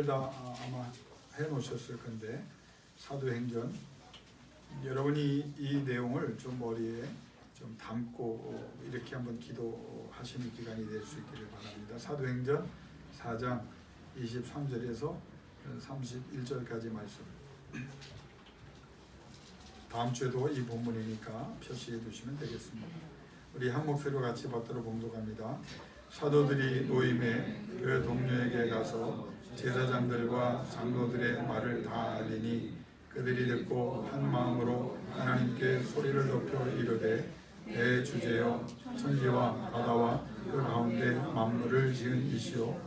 다 아마 해놓으셨을 건데 사도행전 여러분이 이 내용을 좀 머리에 좀 담고 이렇게 한번 기도하시는 기간이 될 수 있기를 바랍니다. 사도행전 4장 23절에서 31절까지 말씀. 다음 주에도 이 본문이니까 표시해 두시면 되겠습니다. 우리 한 목소리로 같이 받들어 봉독합니다. 사도들이 노임에 그 동료에게 가서 제사장들과 장로들의 말을 다 알리니 그들이 듣고 한 마음으로 하나님께 소리를 높여 이르되 대주제여 천지와 바다와 그 가운데 만물을 지은 이시오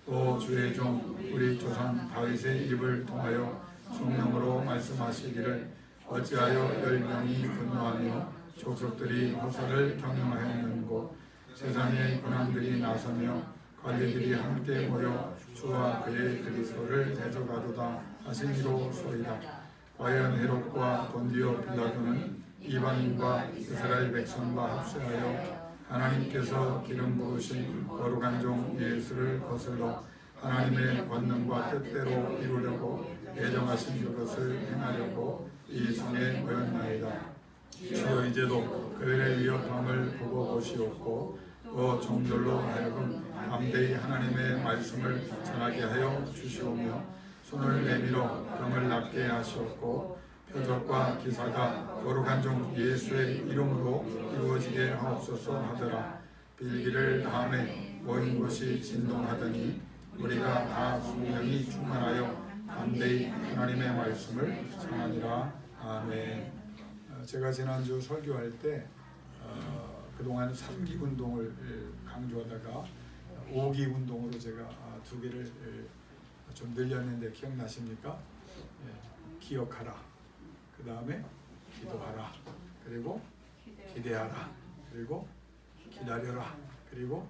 또 주의 종 우리 조상 다윗의 입을 통하여 성령으로 말씀하시기를 어찌하여 열명이 분노하며 족속들이 호사를 경영하였는고 세상의 군왕들이 나서며 관리들이 함께 모여 주와 그의 그리스도를 대적하도다 하시니로소이다. 과연 헤롯과 본디오 빌라도는 이방인과 이스라엘 백성과 합세하여 하나님께서 기름 부으신 거룩한 종 예수를 거슬러 하나님의 권능과 뜻대로 이루려고 예정하신 그것을 행하려고 이 성에 모였나이다. 주여 이제도 그들의 위협함을 보고 보시옵고 또 종들로 하여금 담대히 하나님의 말씀을 전하게 하여 주시오며 손을 내밀어 병을 낫게 하시옵고 표적과 기사가 거룩한 종 예수의 이름으로 이루어지게 하옵소서 하더라. 빌기를 다음에 모인 곳이 진동하더니 우리가 다 성령이 충만하여 담대히 하나님의 말씀을 전하니라. 아멘. 제가 지난주 설교할 때 그동안 3기 운동을 강조하다가 5기 운동으로 제가 2개를 좀 늘렸는데 기억나십니까? 기억하라, 그 다음에 기도하라, 그리고 기대하라, 그리고 기다려라, 그리고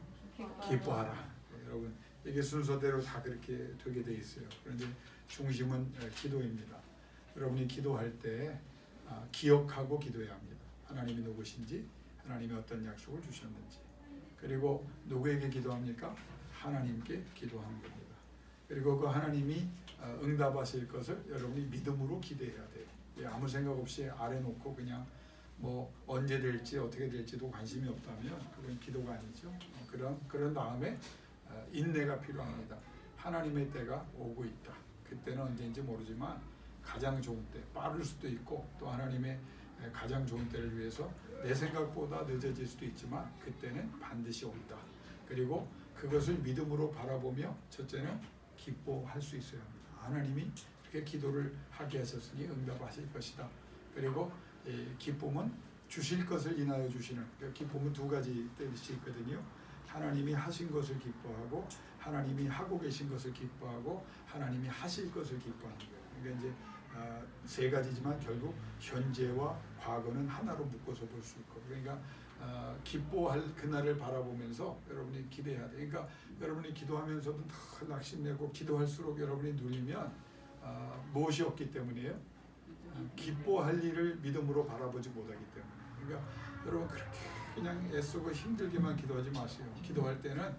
기뻐하라. 여러분 이게 순서대로 다 그렇게 되게 돼 있어요. 그런데 중심은 기도입니다. 여러분이 기도할 때 기억하고 기도해야 합니다. 하나님이 누구신지, 하나님이 어떤 약속을 주셨는지, 그리고 누구에게 기도합니까? 하나님께 기도하는 겁니다. 그리고 그 하나님이 응답하실 것을 여러분이 믿음으로 기대해야 돼요. 아무 생각 없이 아래 놓고 그냥 뭐 언제 될지 어떻게 될지도 관심이 없다면 그건 기도가 아니죠. 그런 다음에 인내가 필요합니다. 하나님의 때가 오고 있다. 그때는 언제인지 모르지만 가장 좋은 때, 빠를 수도 있고 또 하나님의 가장 좋은 때를 위해서 내 생각보다 늦어질 수도 있지만 그때는 반드시 온다. 그리고 그것을 믿음으로 바라보며 첫째는 기뻐할 수 있어야 합니다. 하나님이 그렇게 기도를 하게 하셨으니 응답하실 것이다. 그리고 기쁨은 주실 것을 인하여 주시는, 기쁨은 2가지 뜻이 있거든요. 하나님이 하신 것을 기뻐하고 하나님이 하고 계신 것을 기뻐하고 하나님이 하실 것을 기뻐하는 거예요. 그러니까 이제 3가지지만 결국 현재와 과거는 하나로 묶어서 볼 수 있고, 그러니까 기뻐할 그날을 바라보면서 여러분이 기대해야 돼요. 그러니까 여러분이 기도하면서도 더 낙심내고 기도할수록 여러분이 누리면 무엇이 없기 때문이에요? 기뻐할 일을 믿음으로 바라보지 못하기 때문에. 그러니까 여러분 그렇게 그냥 애쓰고 힘들게만 기도하지 마세요. 기도할 때는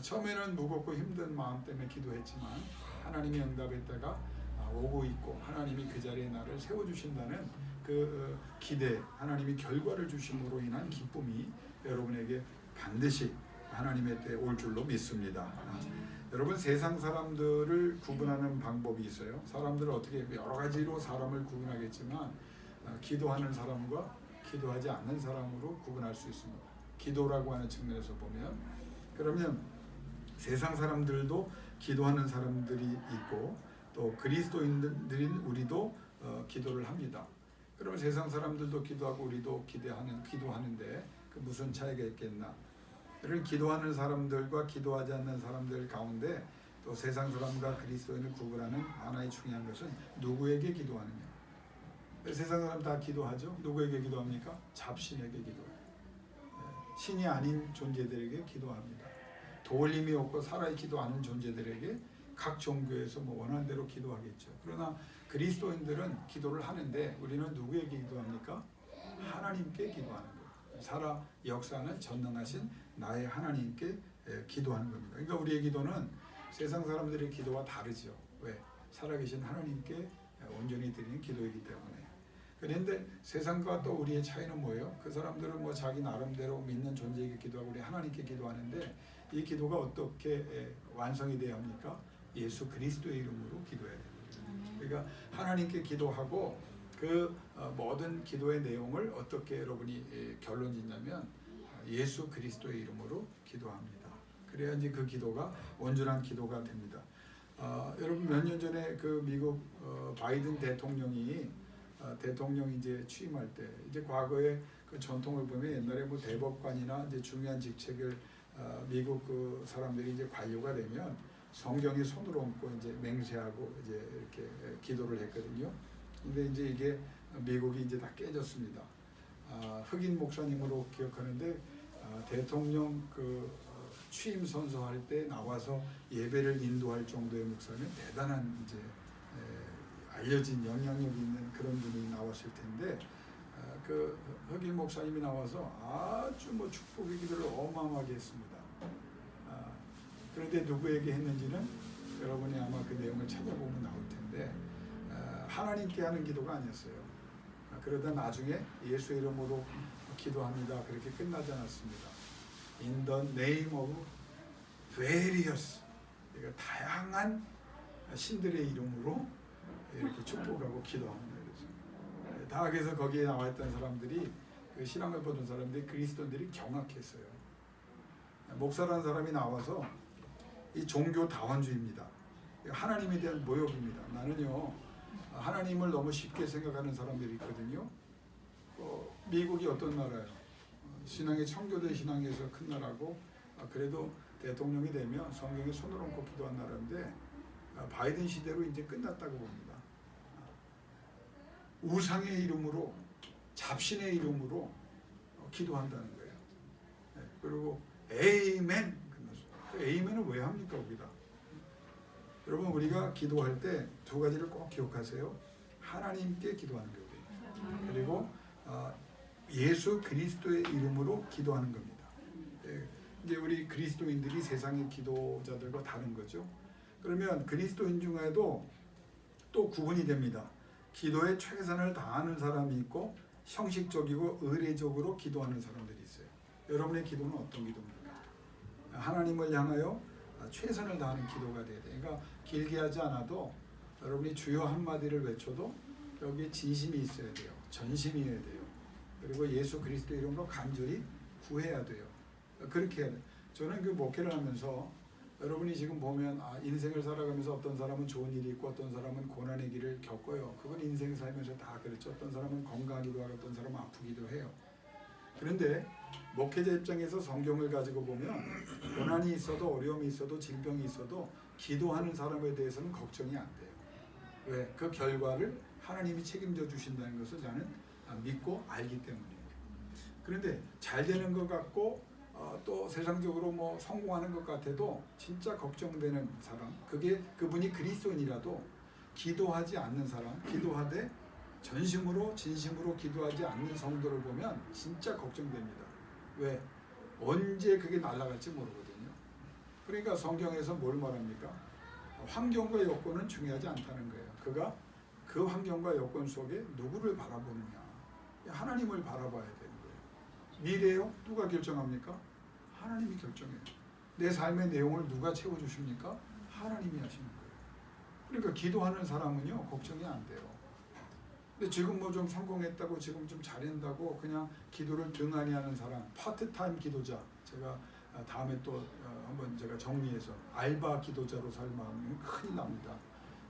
처음에는 무겁고 힘든 마음 때문에 기도했지만 하나님이 응답했다가 오고 있고 하나님이 그 자리에 나를 세워주신다는 그 기대, 하나님이 결과를 주심으로 인한 기쁨이 여러분에게 반드시 하나님의 때에 올 줄로 믿습니다. 여러분 세상 사람들을 구분하는 방법이 있어요. 사람들은 어떻게 여러 가지로 사람을 구분하겠지만 기도하는 사람과 기도하지 않는 사람으로 구분할 수 있습니다. 기도라고 하는 측면에서 보면, 그러면 세상 사람들도 기도하는 사람들이 있고 또 그리스도인들인 우리도 기도를 합니다. 그러면 세상 사람들도 기도하고 우리도 기도하는데 그 무슨 차이가 있겠나? 이런 기도하는 사람들과 기도하지 않는 사람들 가운데 또 세상 사람과 그리스도인을 구분하는 하나의 중요한 것은 누구에게 기도하느냐. 세상 사람 다 기도하죠. 누구에게 기도합니까? 잡신에게 기도해요. 신이 아닌 존재들에게 기도합니다. 도울림이 없고 살아있지도 않은 존재들에게 각 종교에서 원하는 대로 기도하겠죠. 그러나 그리스도인들은 기도를 하는데 우리는 누구에게 기도합니까? 하나님께 기도하는 거예요. 살아 역사는 전능하신 나의 하나님께 기도하는 겁니다. 그러니까 우리의 기도는 세상 사람들의 기도와 다르죠. 왜? 살아계신 하나님께 온전히 드리는 기도이기 때문에. 그런데 세상과 또 우리의 차이는 뭐예요? 그 사람들은 뭐 자기 나름대로 믿는 존재에게 기도하고 우리 하나님께 기도하는데 이 기도가 어떻게 완성이 돼야 합니까? 예수 그리스도의 이름으로 기도해야 됩니다. 그러니까 하나님께 기도하고 그 모든 기도의 내용을 어떻게 여러분이 결론 짓냐면 예수 그리스도의 이름으로 기도합니다. 그래야 이제 그 기도가 온전한 기도가 됩니다. 여러분 몇 년 전에 그 미국 바이든 대통령이 이제 취임할 때 이제 과거의 그 전통을 보면 옛날에 뭐 대법관이나 이제 중요한 직책을 미국 그 사람들이 이제 관료가 되면 성경에 손을 얹고 이제 맹세하고 이제 이렇게 기도를 했거든요. 근데 이제 이게 미국이 이제 다 깨졌습니다. 흑인 목사님으로 기억하는데 대통령 그 취임 선서할 때 나와서 예배를 인도할 정도의 목사면 대단한 이제 알려진 영향력 있는 그런 분이 나왔을 텐데 그 흑인 목사님이 나와서 아주 뭐 축복의 기도를 어마어마하게 했습니다. 그런데 누구에게 했는지는 여러분이 아마 그 내용을 찾아보면 나올 텐데 하나님께 하는 기도가 아니었어요. 그러다 나중에 예수 이름으로 기도합니다. 그렇게 끝나지 않았습니다. In the name of various, 그러니까 다양한 신들의 이름으로 이렇게 축복하고 기도합니다. 다 그래서 거기에 나와 있던 사람들이 그 신앙을 보던 사람들이 그리스도인들이 경악했어요. 목사라는 사람이 나와서 이 종교 다원주의입니다. 하나님에 대한 모욕입니다. 나는요 하나님을 너무 쉽게 생각하는 사람들이 있거든요. 미국이 어떤 나라예요? 신앙의 청교도 신앙에서 큰 나라고 그래도 대통령이 되면 성경에 손을 얹고 기도한 나라인데 바이든 시대로 이제 끝났다고 봅니다. 우상의 이름으로 잡신의 이름으로 기도한다는 거예요. 그리고 에이멘. 에이멘은 왜 합니까 우리가? 여러분 우리가 기도할 때 두 가지를 꼭 기억하세요. 하나님께 기도하는 거예요. 그리고 예수 그리스도의 이름으로 기도하는 겁니다. 이제 우리 그리스도인들이 세상의 기도자들과 다른 거죠. 그러면 그리스도인 중에도 또 구분이 됩니다. 기도에 최선을 다하는 사람이 있고 형식적이고 의례적으로 기도하는 사람들이 있어요. 여러분의 기도는 어떤 기도입니까? 하나님을 향하여 최선을 다하는 기도가 돼야 돼요. 그러니까 길게 하지 않아도 여러분이 주여 한마디를 외쳐도 여기에 진심이 있어야 돼요. 전심이어야 돼요. 그리고 예수 그리스도의 이름으로 간절히 구해야 돼요. 그렇게 해야 돼요. 저는 그 목회를 하면서 여러분이 지금 보면 인생을 살아가면서 어떤 사람은 좋은 일이 있고 어떤 사람은 고난의 길을 겪어요. 그건 인생 살면서 다 그렇죠. 어떤 사람은 건강하기도 하고 어떤 사람은 아프기도 해요. 그런데 목회자 입장에서 성경을 가지고 보면 고난이 있어도 어려움이 있어도 질병이 있어도 기도하는 사람에 대해서는 걱정이 안 돼요. 왜? 그 결과를 하나님이 책임져 주신다는 것을 나는 믿고 알기 때문이에요. 그런데 잘 되는 것 같고 또 세상적으로 뭐 성공하는 것 같아도 진짜 걱정되는 사람, 그분이 그리스도인이라도 기도하지 않는 사람, 기도하되 전심으로 진심으로 기도하지 않는 성도를 보면 진짜 걱정됩니다. 왜? 언제 그게 날아갈지 모르거든요. 그러니까 성경에서 뭘 말합니까? 환경과 여건은 중요하지 않다는 거예요. 그가 그 환경과 여건 속에 누구를 바라보느냐. 하나님을 바라봐야 되는 거예요. 미래요? 누가 결정합니까? 하나님이 결정해요. 내 삶의 내용을 누가 채워주십니까? 하나님이 하시는 거예요. 그러니까 기도하는 사람은요 걱정이 안 돼요. 근데 지금 뭐 좀 성공했다고 지금 좀 잘한다고 그냥 기도를 등한히 하는 사람, 파트타임 기도자, 제가 다음에 또 한번 제가 정리해서 알바 기도자로 살 마음은 큰일 납니다.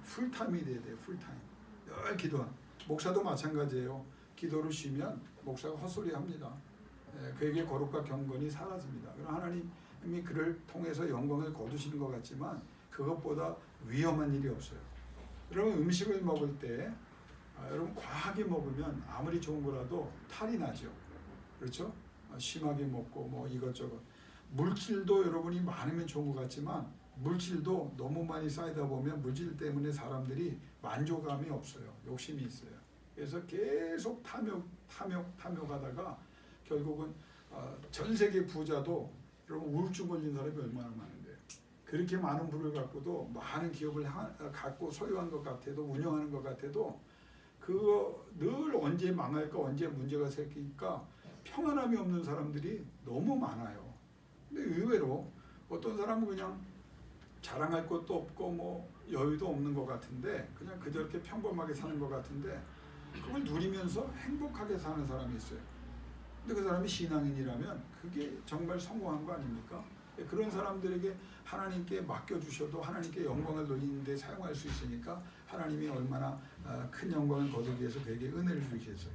풀타임이 돼야 돼요. 풀타임. 늘 기도한. 목사도 마찬가지예요. 기도를 쉬면 목사가 헛소리합니다. 그에게 거룩과 경건이 사라집니다. 그럼 하나님이 그를 통해서 영광을 거두시는 것 같지만 그것보다 위험한 일이 없어요. 여러분 음식을 먹을 때 여러분 과하게 먹으면 아무리 좋은 거라도 탈이 나죠. 그렇죠? 심하게 먹고 뭐 이것저것. 물질도 여러분이 많으면 좋은 것 같지만 물질도 너무 많이 쌓이다 보면 물질 때문에 사람들이 만족감이 없어요. 욕심이 있어요. 그래서 계속 탐욕하다가 결국은 전 세계 부자도 여러분 우울증 걸린 사람이 얼마나 많은데요. 그렇게 많은 부를 갖고도 많은 기업을 갖고 소유한 것 같아도 운영하는 것 같아도 그거 늘 언제 망할까 언제 문제가 생길까 평안함이 없는 사람들이 너무 많아요. 근데 의외로 어떤 사람은 그냥 자랑할 것도 없고 뭐 여유도 없는 것 같은데 그냥 그저렇게 평범하게 사는 것 같은데 그걸 누리면서 행복하게 사는 사람이 있어요. 근데 그 사람이 신앙인이라면 그게 정말 성공한 거 아닙니까? 그런 사람들에게 하나님께 맡겨주셔도 하나님께 영광을 돌리는 데 사용할 수 있으니까 하나님이 얼마나 큰 영광을 거두기 위해서 그에게 은혜를 주시겠어요.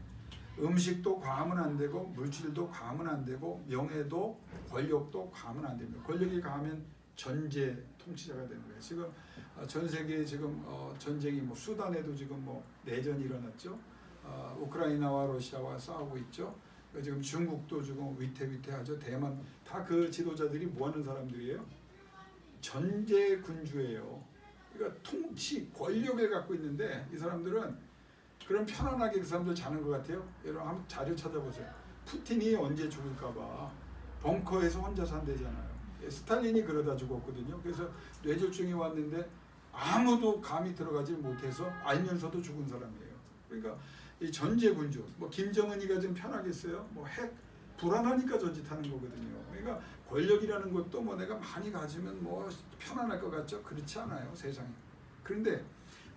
음식도 과하면 안 되고 물질도 과하면 안 되고 명예도 권력도 과하면 안 됩니다. 권력이 과하면 전제 통치자가 되는 거예요. 지금 전 세계에 지금 전쟁이 뭐 수단에도 지금 뭐 내전이 일어났죠. 우크라이나와 러시아와 싸우고 있죠. 지금 중국도 지금 위태위태하죠. 대만 다 그 지도자들이 뭐 하는 사람들이에요? 전제군주예요. 그러니까 통치, 권력을 갖고 있는데 이 사람들은 그런 편안하게 그 사람들 자는 것 같아요. 여러분 한번 자료 찾아보세요. 푸틴이 언제 죽을까봐 벙커에서 혼자 산대잖아요. 스탈린이 그러다 죽었거든요. 그래서 뇌졸중이 왔는데 아무도 감히 들어가지 못해서 알면서도 죽은 사람이에요. 그러니까 이 전제군주, 뭐 김정은이가 좀 편하겠어요? 뭐 핵 불안하니까 저짓하는 거거든요. 그러니까 권력이라는 것도 뭐 내가 많이 가지면 뭐 편안할 것 같죠? 그렇지 않아요, 세상에. 그런데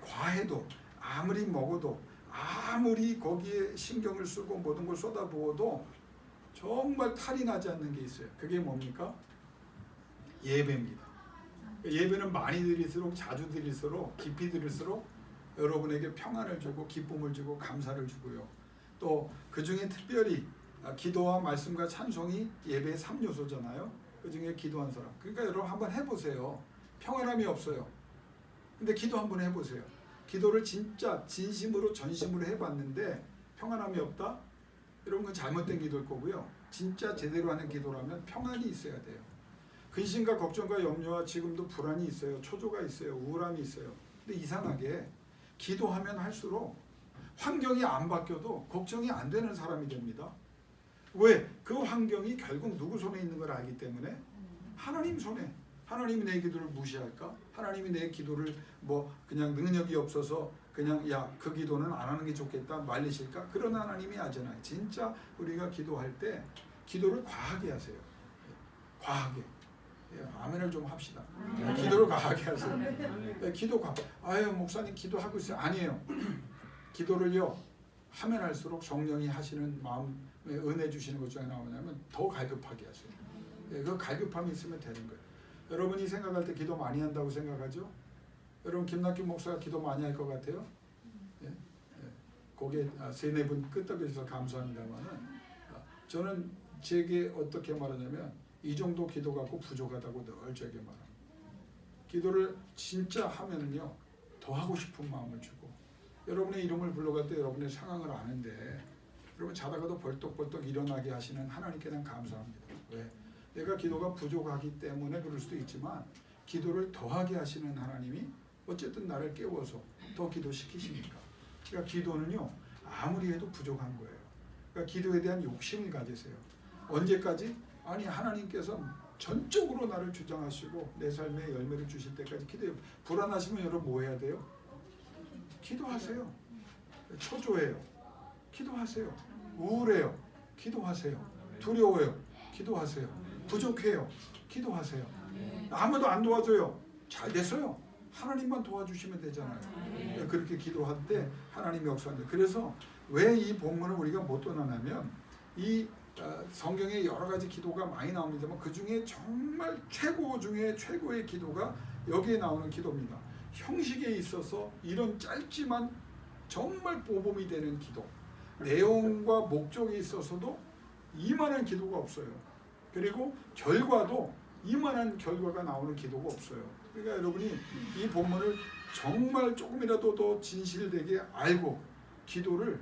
과해도 아무리 먹어도 아무리 거기에 신경을 쓰고 모든 걸 쏟아부어도 정말 탈이 나지 않는 게 있어요. 그게 뭡니까? 예배입니다. 예배는 많이 드릴수록 자주 드릴수록 깊이 드릴수록 여러분에게 평안을 주고 기쁨을 주고 감사를 주고요. 또 그 중에 특별히 기도와 말씀과 찬송이 예배의 3요소잖아요. 그 중에 기도한 사람. 그러니까 여러분 한번 해보세요. 평안함이 없어요. 근데 기도 한번 해보세요. 기도를 진짜 진심으로 전심으로 해봤는데 평안함이 없다? 여러분 그건 잘못된 기도일 거고요. 진짜 제대로 하는 기도라면 평안이 있어야 돼요. 근심과 걱정과 염려와 지금도 불안이 있어요. 초조가 있어요. 우울함이 있어요. 근데 이상하게 기도하면 할수록 환경이 안 바뀌어도 걱정이 안 되는 사람이 됩니다. 왜? 그 환경이 결국 누구 손에 있는 걸 알기 때문에 하나님 손에. 하나님이 내 기도를 무시할까? 하나님이 내 기도를 뭐 그냥 능력이 없어서 그냥 야 그 기도는 안 하는 게 좋겠다 말리실까? 그런 하나님이 아니잖아요. 진짜 우리가 기도할 때 기도를 과하게 하세요. 과하게. 아멘을 좀 합시다. 기도를 과하게 하세요. 기도 아유 목사님 기도하고 있어요. 아니에요. 기도를요 하면 할수록 성령이 하시는 마음에 은혜 주시는 것 중에 나오냐면 더 갈급하게 하세요. 그 갈급함이 있으면 되는 거예요. 여러분이 생각할 때 기도 많이 한다고 생각하죠? 여러분 김낙규 목사가 기도 많이 할 것 같아요? 예? 예. 거기에 세네 분 끄떡여서 감사합니다만은 저는 제게 어떻게 말하냐면 이 정도 기도 갖고 부족하다고 늘 제게 말합니다. 기도를 진짜 하면은요 더 하고 싶은 마음을 주고 여러분의 이름을 불러갈 때 여러분의 상황을 아는데 여러분 자다가도 벌떡벌떡 일어나게 하시는 하나님께 난 감사합니다. 왜? 내가 기도가 부족하기 때문에 그럴 수도 있지만 기도를 더하게 하시는 하나님이 어쨌든 나를 깨워서 더 기도시키시니까. 그러니까 기도는요 아무리 해도 부족한 거예요. 그러니까 기도에 대한 욕심을 가지세요. 언제까지? 아니 하나님께서 전적으로 나를 주장하시고 내 삶에 열매를 주실 때까지 기도해요. 불안하시면 여러분 뭐 해야 돼요? 기도하세요. 초조해요. 기도하세요. 우울해요. 기도하세요. 두려워요. 기도하세요. 부족해요. 기도하세요. 아무도 안 도와줘요. 잘 됐어요. 하나님만 도와주시면 되잖아요. 그렇게 기도할 때 하나님이 역사한다. 그래서 왜 이 본문을 우리가 못 떠나냐면 이 성경에 여러 가지 기도가 많이 나옵니다만 그 중에 정말 최고 중에 최고의 기도가 여기에 나오는 기도입니다. 형식에 있어서 이런 짧지만 정말 모범이 되는 기도. 내용과 목적에 있어서도 이만한 기도가 없어요. 그리고 결과도 이만한 결과가 나오는 기도가 없어요. 그러니까 여러분이 이 본문을 정말 조금이라도 더 진실되게 알고 기도를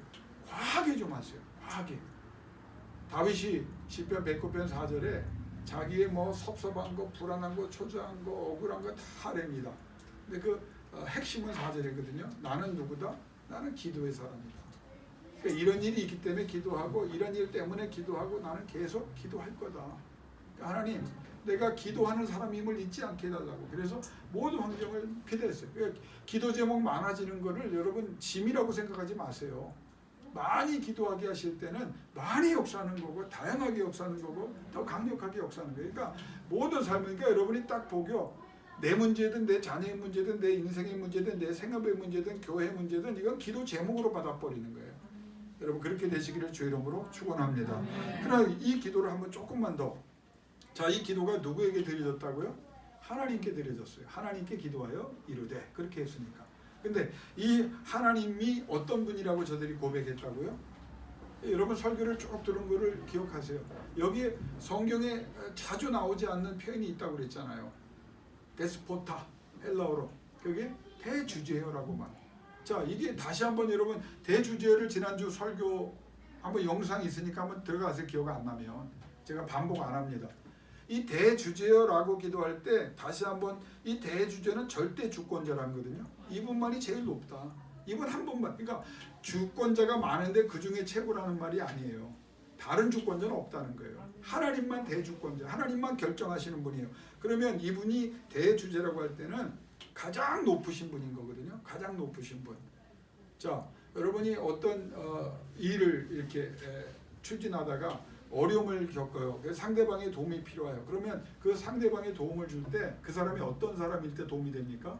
과하게 좀 하세요. 과하게. 다윗이 시편 109편 4절에 자기의 뭐 섭섭한 거, 불안한 거, 초조한 거, 억울한 거 다 아랩니다. 근데 그 핵심은 4절이거든요. 나는 누구다? 나는 기도의 사람이다. 그러니까 이런 일이 있기 때문에 기도하고 이런 일 때문에 기도하고 나는 계속 기도할 거다. 그러니까 하나님 내가 기도하는 사람임을 잊지 않게 해달라고. 그래서 모든 환경을 피대했어요. 그러니까 기도 제목 많아지는 거를 여러분 짐이라고 생각하지 마세요. 많이 기도하게 하실 때는 많이 역사하는 거고, 다양하게 역사하는 거고, 더 강력하게 역사하는 거예요. 그러니까 모든 삶을, 그러니까 여러분이 딱 보겨, 내 문제든 내 자녀의 문제든 내 인생의 문제든 내 생업의 문제든 교회 문제든 이건 기도 제목으로 받아버리는 거예요. 여러분 그렇게 되시기를 주 이름으로 축원합니다. 그러나 이 기도를 한번 조금만 더. 자, 이 기도가 누구에게 드려졌다고요? 하나님께 드려졌어요. 하나님께 기도하여 이루되, 그렇게 했으니까. 근데 이 하나님이 어떤 분이라고 저들이 고백했다고요? 여러분 설교를 쭉 들은 거를 기억하세요. 여기에 성경에 자주 나오지 않는 표현이 있다고 그랬잖아요. 데스포타, 헬라어로. 그게 대주제어라고만. 자, 이게 다시 한번 여러분 대주제어를 지난주 설교 한번 영상이 있으니까 한번 들어가세요. 기억 안 나면 제가 반복 안 합니다. 이 대주제어라고 기도할 때 다시 한번 이 대주제는 절대 주권자라는 거거든요. 이분만이 제일 높다. 이분 한 분만. 그러니까 주권자가 많은데 그 중에 최고라는 말이 아니에요. 다른 주권자는 없다는 거예요. 하나님만 대주권자, 하나님만 결정하시는 분이에요. 그러면 이분이 대주제라고 할 때는 가장 높으신 분인 거거든요. 가장 높으신 분. 자, 여러분이 어떤 일을 이렇게 추진하다가 어려움을 겪어요. 상대방의 도움이 필요해요. 그러면 그 상대방의 도움을 줄 때 그 사람이 어떤 사람일 때 도움이 됩니까?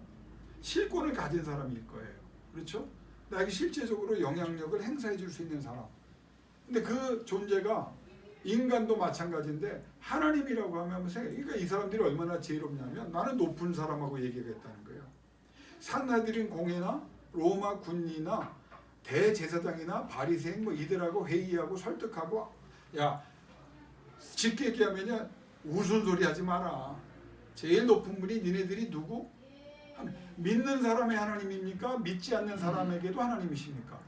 실권을 가진 사람일 거예요. 그렇죠? 나에게 실제적으로 영향력을 행사해 줄 수 있는 사람. 근데 그 존재가 인간도 마찬가지인데 하나님이라고 하면 그러니까 이 사람들이 얼마나 지혜롭냐면 나는 높은 사람하고 얘기하겠다는 거예요. 산하들인 공회나 로마 군리나 대제사장이나 바리새인 뭐 이들하고 회의하고 설득하고, 야, 쉽게 얘기하면요, 우스소리 하지 마라. 제일 높은 분이 니네들이 누구? 믿는 사람의 하나님입니까? 믿지 않는 사람에게도 하나님이십니까?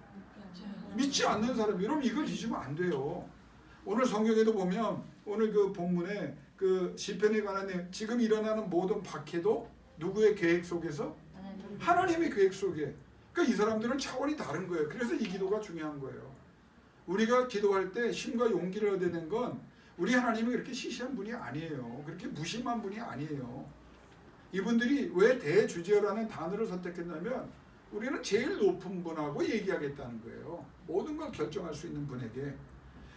믿지 않는 사람, 여러분 이걸 잊으면 안 돼요. 오늘 성경에도 보면 오늘 그 본문에 그 시편에 관한 지금 일어나는 모든 박해도 누구의 계획 속에서? 하나님의 계획 속에. 그러니까 이 사람들은 차원이 다른 거예요. 그래서 이 기도가 중요한 거예요. 우리가 기도할 때 힘과 용기를 얻는 건 우리 하나님이 그렇게 시시한 분이 아니에요. 그렇게 무심한 분이 아니에요. 이분들이 왜 대주제어라는 단어를 선택했냐면 우리는 제일 높은 분하고 얘기하겠다는 거예요. 모든 걸 결정할 수 있는 분에게.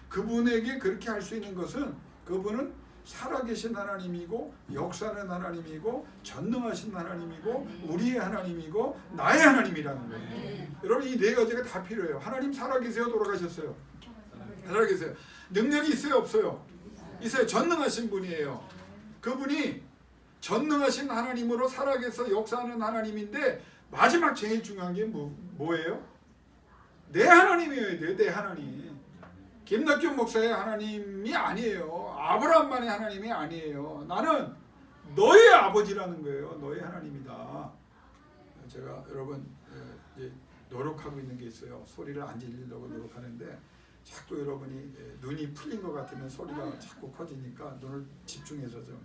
그분에게 그렇게 할 수 있는 것은 그분은 살아계신 하나님이고 역사하는 하나님이고 전능하신 하나님이고 우리의 하나님이고 나의 하나님이라는 거예요. 여러분 이 네 가지가 다 필요해요. 하나님 살아계세요? 돌아가셨어요? 살아계세요. 능력이 있어요? 없어요? 있어요. 전능하신 분이에요. 그분이 전능하신 하나님으로 살아계서 역사하는 하나님인데 마지막 제일 중요한 게 뭐예요? 내 하나님이어야 돼요. 내 하나님. 김낙균 목사의 하나님이 아니에요. 아브라함만의 하나님이 아니에요. 나는 너의 아버지라는 거예요. 너의 하나님이다. 제가 여러분 이제 노력하고 있는 게 있어요. 소리를 안 질리려고 노력하는데 자꾸 여러분이 눈이 풀린 것 같으면 소리가 자꾸 커지니까 눈을 집중해서 좀.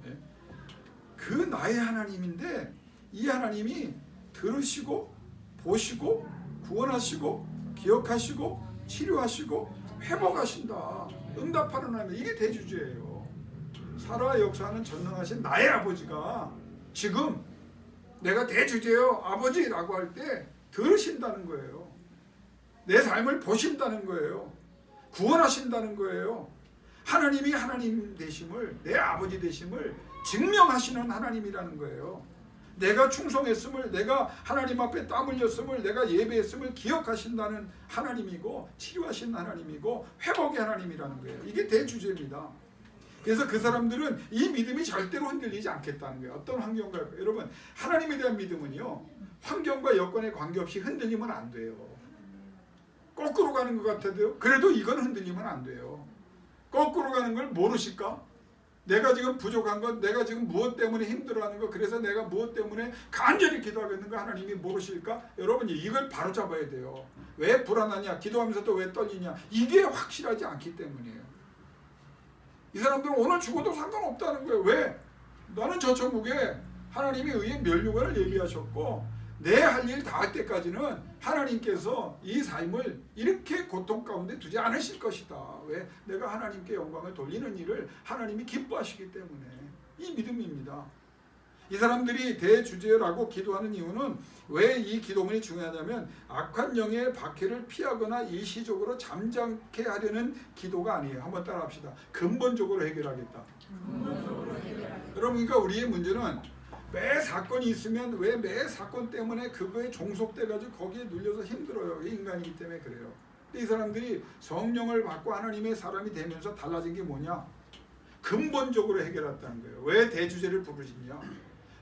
그 나의 하나님인데 이 하나님이 들으시고 보시고 구원하시고 기억하시고 치료하시고 회복하신다. 응답하는 하나님. 이게 대주제예요. 살아 역사하는 전능하신 나의 아버지가 지금 내가 대주제요 아버지라고 할 때 들으신다는 거예요. 내 삶을 보신다는 거예요. 구원하신다는 거예요. 하나님이 하나님 되심을, 내 아버지 되심을 증명하시는 하나님이라는 거예요. 내가 충성했음을, 내가 하나님 앞에 땀 흘렸음을, 내가 예배했음을 기억하신다는 하나님이고 치료하신 하나님이고 회복의 하나님이라는 거예요. 이게 대주제입니다. 그래서 그 사람들은 이 믿음이 절대로 흔들리지 않겠다는 거예요. 어떤 환경과 여러분 하나님에 대한 믿음은요 환경과 여건에 관계없이 흔들리면 안 돼요. 거꾸로 가는 것 같아도요 그래도 이건 흔들리면 안 돼요. 거꾸로 가는 걸 모르실까? 내가 지금 부족한 것, 내가 지금 무엇 때문에 힘들어하는 것, 그래서 내가 무엇 때문에 간절히 기도하고 있는 거 하나님이 모르실까? 여러분 이걸 바로 잡아야 돼요. 왜 불안하냐? 기도하면서 또 왜 떨리냐? 이게 확실하지 않기 때문이에요. 이 사람들은 오늘 죽어도 상관없다는 거예요. 왜? 나는 저 천국에 하나님이 의의 멸류관을 예비하셨고 내 할 일 다 할 때까지는 하나님께서 이 삶을 이렇게 고통 가운데 두지 않으실 것이다. 왜? 내가 하나님께 영광을 돌리는 일을 하나님이 기뻐하시기 때문에. 이 믿음입니다. 이 사람들이 대주제라고 기도하는 이유는 왜 이 기도문이 중요하냐면 악한 영의 박해를 피하거나 일시적으로 잠잠케 하려는 기도가 아니에요. 한번 따라합시다. 근본적으로 해결하겠다. 여러분, 그러니까 우리의 문제는 매 사건이 있으면 왜 매 사건 때문에 그거에 종속돼가지고 거기에 눌려서 힘들어요. 인간이기 때문에 그래요. 근데 이 사람들이 성령을 받고 하나님의 사람이 되면서 달라진 게 뭐냐? 근본적으로 해결했다는 거예요. 왜 대주제를 부르시냐?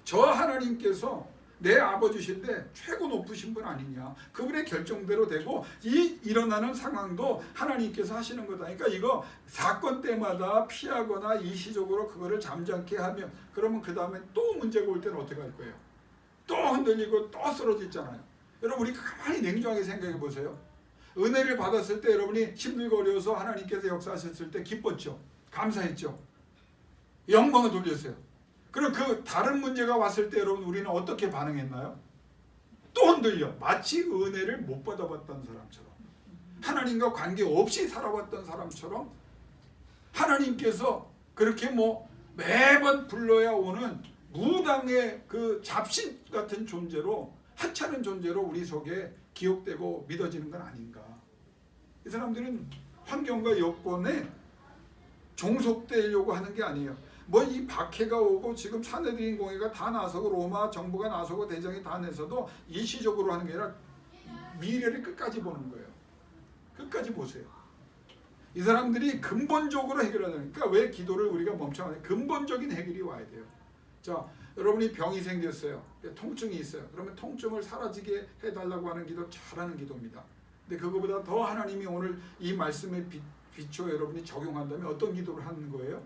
저 하나님께서 내 아버지신데 최고 높으신 분 아니냐? 그분의 결정대로 되고 이 일어나는 상황도 하나님께서 하시는 거다. 그러니까 이거 사건 때마다 피하거나 일시적으로 그거를 잠잠케 하면 그러면 그 다음에 또 문제가 올 때는 어떻게 할 거예요? 또 흔들리고 또 쓰러져 있잖아요. 여러분, 우리 가만히 냉정하게 생각해 보세요. 은혜를 받았을 때 여러분이 힘들거려서 하나님께서 역사하셨을 때 기뻤죠? 감사했죠? 영광을 돌렸어요. 그럼 그 다른 문제가 왔을 때 여러분 우리는 어떻게 반응했나요? 또 흔들려. 마치 은혜를 못 받아봤던 사람처럼, 하나님과 관계없이 살아왔던 사람처럼 하나님께서 그렇게 매번 불러야 오는 무당의 그 잡신 같은 존재로, 하찮은 존재로 우리 속에 기억되고 믿어지는 건 아닌가. 이 사람들은 환경과 여건에 종속되려고 하는 게 아니에요. 이 박해가 오고 지금 사내들인 공회가 다 나서고 로마 정부가 나서고 대장이 다 내서도 일시적으로 하는 게 아니라 미래를 끝까지 보는 거예요. 끝까지 보세요. 이 사람들이 근본적으로 해결하는, 그러니까 왜 기도를 우리가 멈춰야 근본적인 해결이 와야 돼요. 자, 여러분이 병이 생겼어요. 통증이 있어요. 그러면 통증을 사라지게 해달라고 하는 기도 잘하는 기도입니다. 근데 그거보다 더 하나님이 오늘 이 말씀에 비춰 여러분이 적용한다면 어떤 기도를 하는 거예요?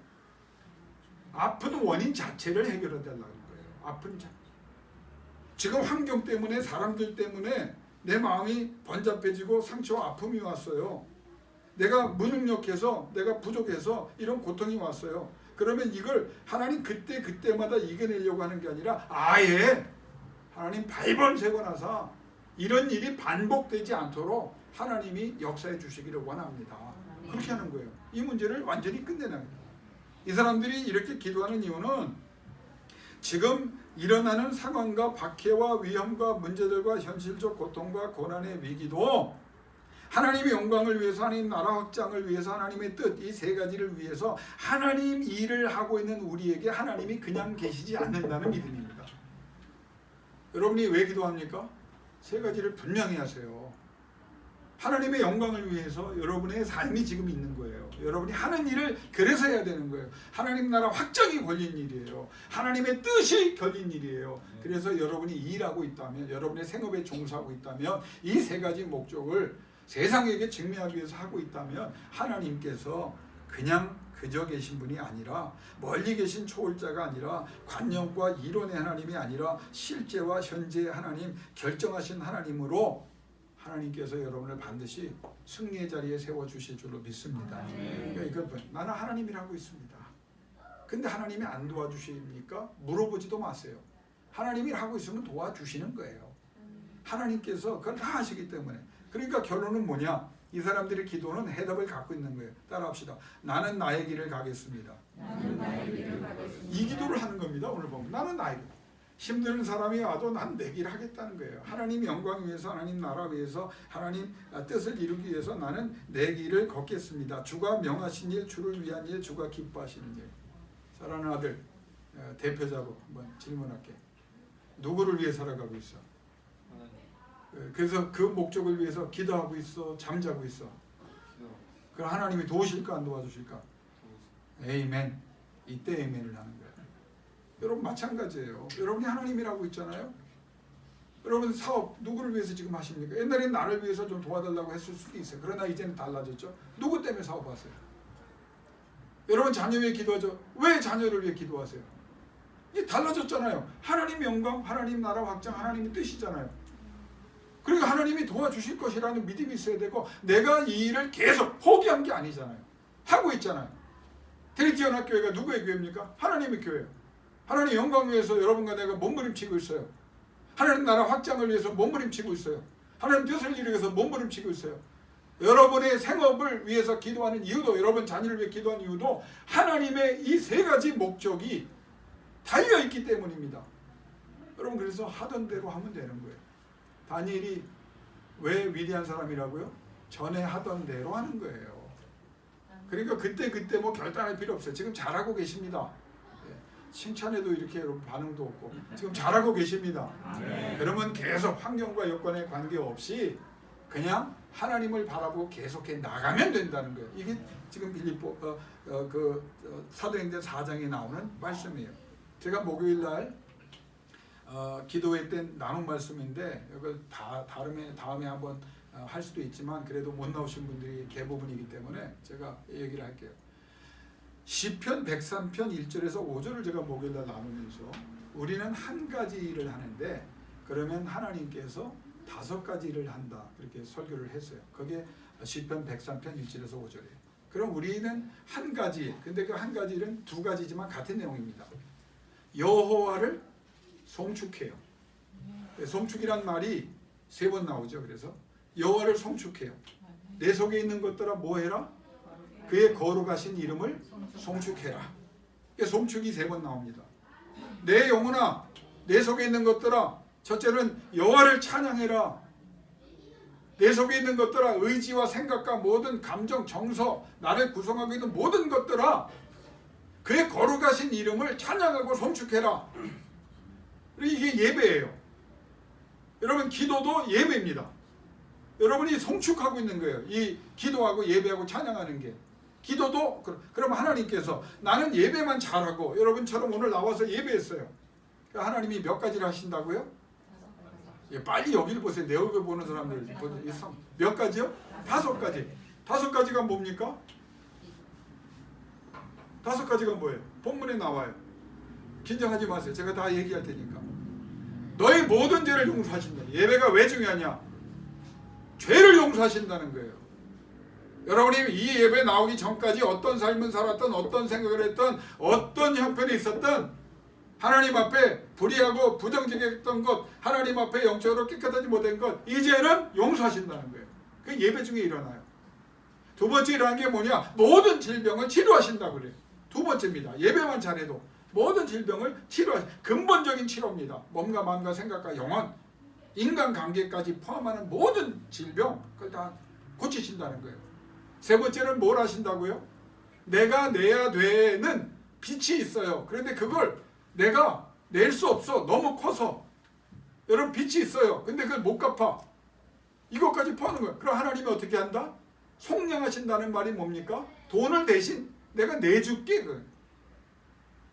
아픈 원인 자체를 해결해 달라는 거예요. 아픈 자. 지금 환경 때문에, 사람들 때문에 내 마음이 번잡해지고 상처와 아픔이 왔어요. 내가 무능력해서, 내가 부족해서 이런 고통이 왔어요. 그러면 이걸 하나님 그때마다 이겨내려고 하는 게 아니라 아예 하나님 발본세고나서 이런 일이 반복되지 않도록 하나님이 역사해 주시기를 원합니다. 그렇게 하는 거예요. 이 문제를 완전히 끝내는 거예요. 이 사람들이 이렇게 기도하는 이유는 지금 일어나는 상황과 박해와 위험과 문제들과 현실적 고통과 고난의 위기도 하나님의 영광을 위해서, 하나님 나라 확장을 위해서, 하나님의 뜻, 이 세 가지를 위해서 하나님 일을 하고 있는 우리에게 하나님이 그냥 계시지 않는다는 믿음입니다. 여러분이 왜 기도합니까? 세 가지를 분명히 하세요. 하나님의 영광을 위해서 여러분의 삶이 지금 있는 거예요. 여러분이 하는 일을 그래서 해야 되는 거예요. 하나님 나라 확장이 걸린 일이에요. 하나님의 뜻이 걸린 일이에요. 그래서 여러분이 일하고 있다면, 여러분의 생업에 종사하고 있다면, 이 세 가지 목적을 세상에게 증명하기 위해서 하고 있다면 하나님께서 그냥 그저 계신 분이 아니라, 멀리 계신 초월자가 아니라, 관념과 이론의 하나님이 아니라 실제와 현재의 하나님, 결정하신 하나님으로 하나님께서 여러분을 반드시 승리의 자리에 세워주실 줄로 믿습니다. 그러니까 이걸 나는 하나님이라 하고 있습니다. 근데 하나님이 안 도와주십니까? 물어보지도 마세요. 하나님이 하고 있으면 도와주시는 거예요. 하나님께서 그걸 다 하시기 때문에. 그러니까 결론은 뭐냐? 이 사람들의 기도는 해답을 갖고 있는 거예요. 따라합시다. 나는 나의 길을 가겠습니다. 나는 나의 길을 가겠습니다. 이 기도를 하는 겁니다. 오늘 보면 나는 나의 길. 힘든 사람이 와도 난 내 길 하겠다는 거예요. 하나님 영광 위해서, 하나님 나라 위해서, 하나님 뜻을 이루기 위해서 나는 내 길을 걷겠습니다. 주가 명하신 일, 주를 위한 일, 주가 기뻐하시는 일. 사랑하는 아들, 대표자로 한번 질문할게. 누구를 위해 살아가고 있어? 그래서 그 목적을 위해서 기도하고 있어? 잠자고 있어? 그럼 하나님이 도우실까 안 도와주실까? 에이멘. 이때 에이멘을 하는 거예요. 여러분 마찬가지예요. 여러분이 하나님이라고 있잖아요. 여러분 사업 누구를 위해서 지금 하십니까? 옛날엔 나를 위해서 좀 도와달라고 했을 수도 있어요. 그러나 이제는 달라졌죠. 누구 때문에 사업하세요? 여러분 자녀 위해 기도하죠. 왜 자녀를 위해 기도하세요? 이게 달라졌잖아요. 하나님 영광, 하나님 나라 확장, 하나님의 뜻이잖아요. 그러니까 하나님이 도와주실 것이라는 믿음이 있어야 되고, 내가 이 일을 계속 포기한 게 아니잖아요. 하고 있잖아요. 트리니티 연합교회가 누구의 교회입니까? 하나님의 교회예요. 하나님 영광 위해서 여러분과 내가 몸부림치고 있어요. 하나님 나라 확장을 위해서 몸부림치고 있어요. 하나님 뜻을 이루기 위해서 몸부림치고 있어요. 여러분의 생업을 위해서 기도하는 이유도, 여러분 자녀를 위해 기도하는 이유도 하나님의 이 세 가지 목적이 달려있기 때문입니다. 여러분 그래서 하던 대로 하면 되는 거예요. 다니엘이 왜 위대한 사람이라고요? 전에 하던 대로 하는 거예요. 그러니까 그때 뭐 결단할 필요 없어요. 지금 잘하고 계십니다. 칭찬에도 이렇게 여러분 반응도 없고 지금 잘하고 계십니다. 그러면 계속 환경과 여건에 관계없이 그냥 하나님을 바라보고 계속해 나가면 된다는 거예요. 이게 지금 빌립보 사도행전 4장에 나오는 말씀이에요. 제가 목요일날 기도회 때 나눈 말씀인데 이걸 다음에 한번 할 수도 있지만 그래도 못 나오신 분들이 대부분이기 때문에 제가 얘기를 할게요. 시편 103편 1절에서 5절을 제가 목요일날 나누면서 우리는 한 가지 일을 하는데 그러면 하나님께서 5가지 일을 한다 그렇게 설교를 했어요. 그게 시편 103편 1절에서 5절이에요. 그럼 우리는 한 가지, 근데 그 한 가지 일은 2가지지만 같은 내용입니다. 여호와를 송축해요. 송축이란 말이 3번 나오죠. 그래서 여호와를 송축해요. 내 속에 있는 것들아 뭐해라? 그의 거룩하신 이름을 송축해라. 송축이 3번 나옵니다. 내 영혼아 내 속에 있는 것들아, 첫째는 여호와를 찬양해라. 내 속에 있는 것들아, 의지와 생각과 모든 감정, 정서, 나를 구성하고 있는 모든 것들아, 그의 거룩하신 이름을 찬양하고 송축해라. 이게 예배예요. 여러분 기도도 예배입니다. 여러분이 송축하고 있는 거예요. 이 기도하고 예배하고 찬양하는 게. 기도도 그럼 하나님께서 나는 예배만 잘하고, 여러분처럼 오늘 나와서 예배했어요. 하나님이 몇 가지를 하신다고요? 예, 빨리 여기를 보세요. 내 얼굴 보는 사람들 몇 가지요? 5가지. 5가지가 뭡니까? 5가지가 뭐예요? 본문에 나와요. 긴장하지 마세요. 제가 다 얘기할 테니까. 너의 모든 죄를 용서하신다. 예배가 왜 중요하냐? 죄를 용서하신다는 거예요. 여러분이 이 예배 나오기 전까지 어떤 삶을 살았던, 어떤 생각을 했던, 어떤 형편이 있었던, 하나님 앞에 불의하고 부정직했던 것, 하나님 앞에 영적으로 깨끗하지 못한 것, 이제는 용서하신다는 거예요. 그 예배 중에 일어나요. 2번째 일어나는 게 뭐냐? 모든 질병을 치료하신다고 그래요. 2번째입니다. 예배만 잘해도 모든 질병을 근본적인 치료입니다. 몸과 마음과 생각과 영혼, 인간관계까지 포함하는 모든 질병, 그걸 다 고치신다는 거예요. 3번째는 뭘 하신다고요? 내가 내야 되는 빛이 있어요. 그런데 그걸 내가 낼 수 없어. 너무 커서. 여러분 빛이 있어요. 근데 그걸 못 갚아. 이것까지 포함하는 거예요. 그럼 하나님이 어떻게 한다? 속량하신다는 말이 뭡니까? 돈을 대신 내가 내줄게.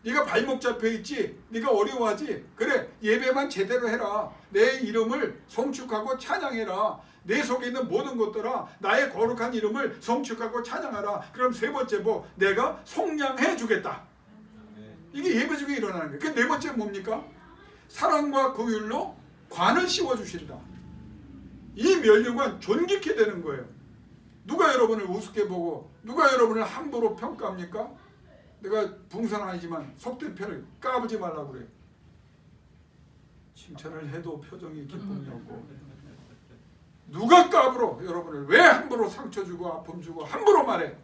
네가 발목 잡혀있지? 네가 어려워하지? 그래, 예배만 제대로 해라. 내 이름을 송축하고 찬양해라. 내 속에 있는 모든 것들아, 나의 거룩한 이름을 송축하고 찬양하라. 그럼 3번째 뭐? 내가 속량해 주겠다. 이게 예배 중에 일어나는 거예요. 그 4번째 뭡니까? 사랑과 긍휼로 관을 씌워주신다. 이 면류관 존귀케 되는 거예요. 누가 여러분을 우습게 보고 누가 여러분을 함부로 평가합니까? 내가 붕사는 아니지만 속된 편을 까부지 말라고 그래요. 칭찬을 해도 표정이 기쁨이 없고, 누가 까불어 여러분을 왜 함부로 상처 주고 아픔 주고 함부로 말해?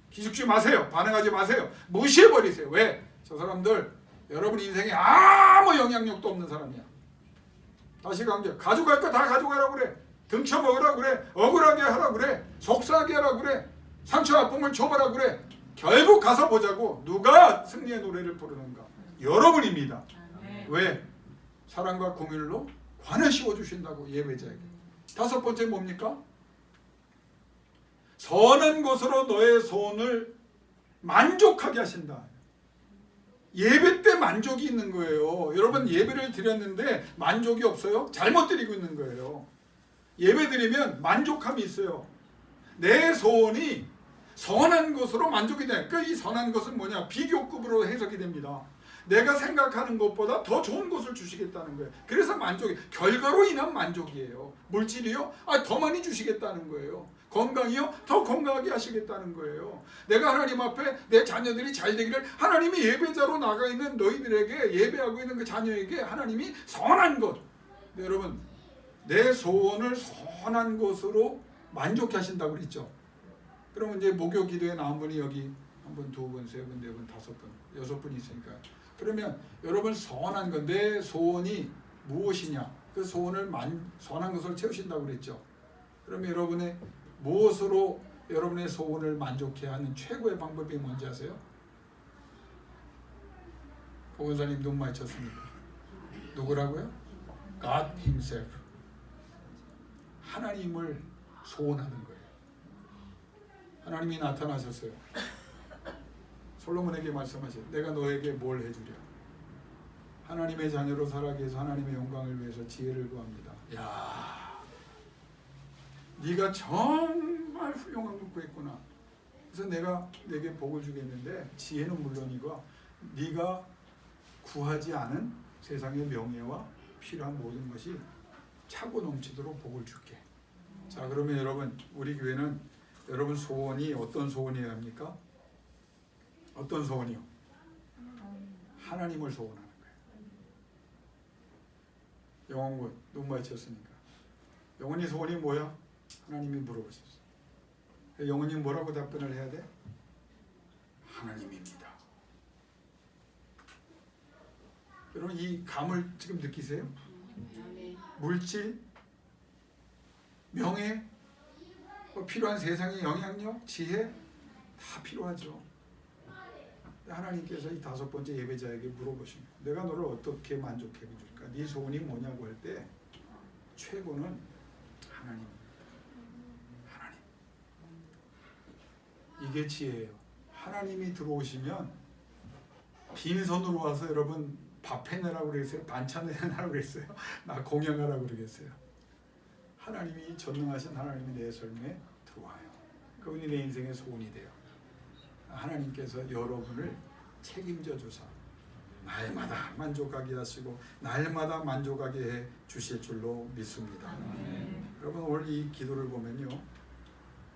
기죽지 마세요. 반응하지 마세요. 무시해버리세요. 왜? 저 사람들 여러분 인생에 아무 영향력도 없는 사람이야. 다시 강조, 가져갈 거 다 가져가라고 그래. 등쳐먹으라고 그래. 억울하게 하라고 그래. 속상하게 하라고 그래. 상처 아픔을 줘보라고 그래. 결국 가서 보자고. 누가 승리의 노래를 부르는가? 여러분입니다. 왜? 사랑과 긍휼로 관을 씌워주신다고, 예배자에게. 5번째 뭡니까? 선한 것으로 너의 소원을 만족하게 하신다. 예배 때 만족이 있는 거예요. 여러분 예배를 드렸는데 만족이 없어요? 잘못 드리고 있는 거예요. 예배 드리면 만족함이 있어요. 내 소원이 선한 것으로 만족이 돼. 그러니까 이 선한 것은 뭐냐? 비교급으로 해석이 됩니다. 내가 생각하는 것보다 더 좋은 것을 주시겠다는 거예요. 그래서 만족이, 결과로 인한 만족이에요. 물질이요? 더 많이 주시겠다는 거예요. 건강이요? 더 건강하게 하시겠다는 거예요. 내가 하나님 앞에 내 자녀들이 잘 되기를, 하나님이 예배자로 나가 있는 너희들에게, 예배하고 있는 그 자녀에게 하나님이 선한 것, 여러분 내 소원을 선한 것으로 만족해 하신다고 그랬죠. 그러면 이제 목요 기도에 나온 분이 여기 1분, 2분, 3분, 4분, 5분, 6분 있으니까 그러면 여러분 소원한 건데 소원이 무엇이냐? 그 소원을 소원한 것을 채우신다고 그랬죠. 그러면 여러분의 무엇으로 여러분의 소원을 만족해 하는 최고의 방법이 뭔지 아세요? 보건사님 눈 맞췄습니까? 누구라고요? God Himself. 하나님을 소원하는 거예요. 하나님이 나타나셨어요. 솔로몬에게 말씀하세요. 내가 너에게 뭘 해주랴. 하나님의 자녀로 살아가기 위해서 하나님의 영광을 위해서 지혜를 구합니다. 야, 네가 정말 훌륭한 걸 구했구나. 그래서 내가 내게 복을 주겠는데 지혜는 물론이고 네가 구하지 않은 세상의 명예와 필요한 모든 것이 차고 넘치도록 복을 줄게. 자, 그러면 여러분, 우리 교회는 여러분 소원이 어떤 소원이어야 합니까? 어떤 소원이요? 하나님을 소원하는 거예요. 영원군 눈 맞췄으니까. 영원히 소원이 뭐야? 하나님이 물어보셨어. 영원히 뭐라고 답변을 해야 돼? 하나님입니다. 여러분 이 감을 지금 느끼세요? 물질, 명예, 필요한 세상의 영향력, 지혜 다 필요하죠. 하나님께서 이 5번째 예배자에게 물어보십니다. 내가 너를 어떻게 만족해 줄까? 네 소원이 뭐냐고 할 때 최고는 하나님입니다. 하나님. 이게 지혜예요. 하나님이 들어오시면 빈손으로 와서 여러분 밥 해내라고 그랬어요? 반찬 해내라고 그랬어요? 나 공양하라고 그러겠어요? 하나님이 전능하신 하나님이 내 삶에 들어와요. 그분이 내 인생의 소원이 돼요. 하나님께서 여러분을 책임져 주사 날마다 만족하게 하시고 날마다 만족하게 해 주실 줄로 믿습니다. 여러분 오늘 이 기도를 보면요,